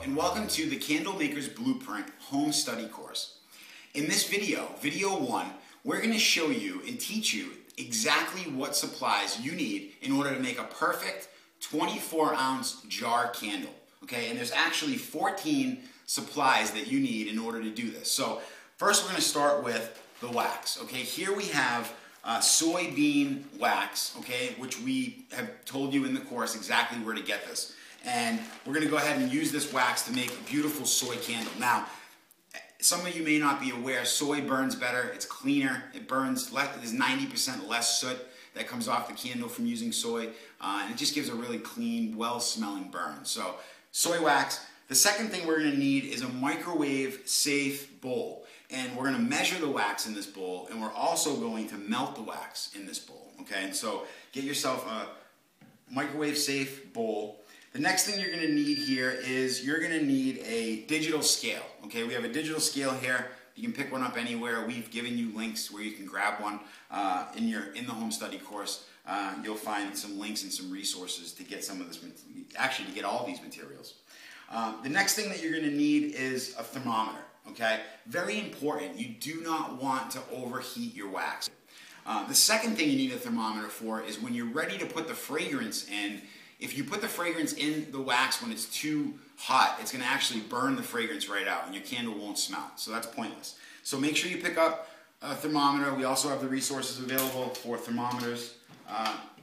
and welcome to the Candlemaker's Blueprint Home Study Course. In this video, video 1, we're going to show you and teach you exactly what supplies you need in order to make a perfect 24-ounce jar candle. Okay, and there's actually 14 supplies that you need in order to do this. So first we're going to start with the wax. Okay, here we have soybean wax, okay, which we have told you in the course exactly where to get this. And we're going to go ahead and use this wax to make a beautiful soy candle. Now, some of you may not be aware, soy burns better, it's cleaner, it burns less, there's 90% less soot that comes off the candle from using soy, and it just gives a really clean, well-smelling burn. So, soy wax. The second thing we're going to need is a microwave-safe bowl. And we're going to measure the wax in this bowl, and we're also going to melt the wax in this bowl. Okay, and so get yourself a microwave-safe bowl. The next thing you're going to need here is you're going to need a digital scale. Okay, we have a digital scale here. You can pick one up anywhere. We've given you links where you can grab one in the home study course. You'll find some links and some resources to get some of this, actually to get all these materials. The next thing that you're going to need is a thermometer. Okay, very important. You do not want to overheat your wax. The second thing you need a thermometer for is when you're ready to put the fragrance in. If you put the fragrance in the wax when it's too hot, it's going to actually burn the fragrance right out and your candle won't smell. So that's pointless. So make sure you pick up a thermometer. We also have the resources available for thermometers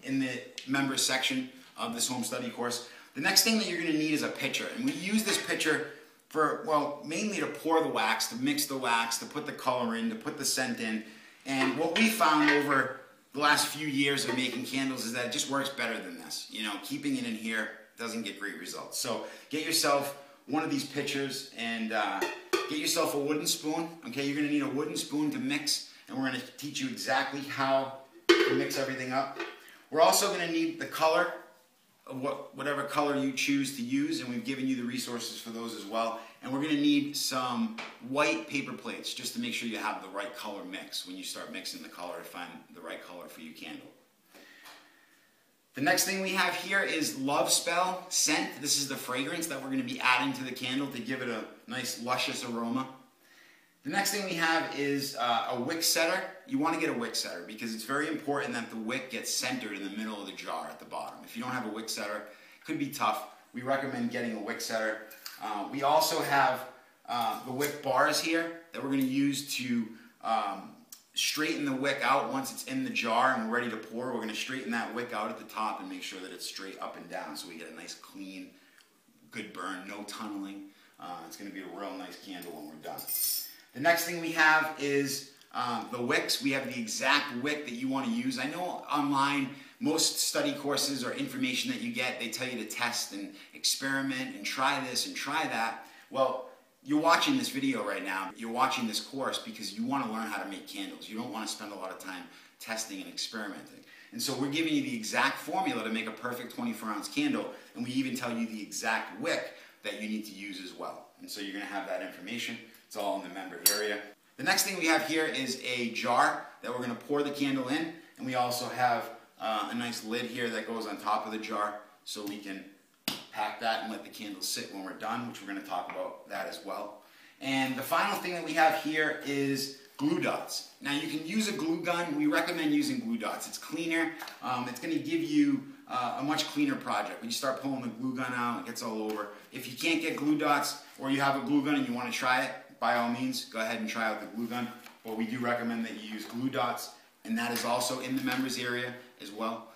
in the members section of this home study course. The next thing that you're going to need is a pitcher. And we use this pitcher for, well, mainly to pour the wax, to mix the wax, to put the color in, to put the scent in. And what we found over the last few years of making candles is that it just works better than this. You know, keeping it in here doesn't get great results. So get yourself one of these pitchers and get yourself a wooden spoon. Okay, you're going to need a wooden spoon to mix, and we're going to teach you exactly how to mix everything up. We're also going to need the color of whatever color you choose to use, and we've given you the resources for those as well. And we're going to need some white paper plates just to make sure you have the right color mix when you start mixing the color to find the right color for your candle. The next thing we have here is Love Spell Scent. This is the fragrance that we're going to be adding to the candle to give it a nice luscious aroma. The next thing we have is a wick setter. You want to get a wick setter because it's very important that the wick gets centered in the middle of the jar at the bottom. If you don't have a wick setter, it could be tough. We recommend getting a wick setter. We also have the wick bars here that we're going to use to straighten the wick out once it's in the jar and we're ready to pour. We're going to straighten that wick out at the top and make sure that it's straight up and down so we get a nice clean, good burn, no tunneling. It's going to be a real nice candle when we're done. The next thing we have is the wicks. We have the exact wick that you want to use. I know online most study courses or information that you get, they tell you to test and experiment and try this and try that. Well, you're watching this video right now. You're watching this course because you want to learn how to make candles. You don't want to spend a lot of time testing and experimenting. And so we're giving you the exact formula to make a perfect 24-ounce candle, and we even tell you the exact wick that you need to use as well. And so you're going to have that information. It's all in the member area. The next thing we have here is a jar that we're going to pour the candle in, and we also have a nice lid here that goes on top of the jar so we can pack that and let the candle sit when we're done, which we're going to talk about that as well. And the final thing that we have here is glue dots. Now you can use a glue gun. We recommend using glue dots. It's cleaner. It's going to give you a much cleaner project. When you start pulling the glue gun out, it gets all over. If you can't get glue dots or you have a glue gun and you want to try it, by all means, go ahead and try out the glue gun. But we do recommend that you use glue dots, and that is also in the members area as well,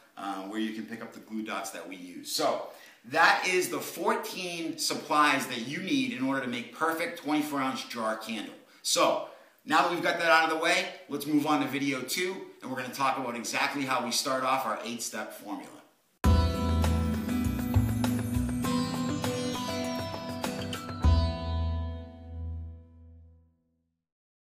where you can pick up the glue dots that we use. So that is the 14 supplies that you need in order to make perfect 24-ounce jar candle. So now that we've got that out of the way, let's move on to video 2, and we're going to talk about exactly how we start off our 8-step formula.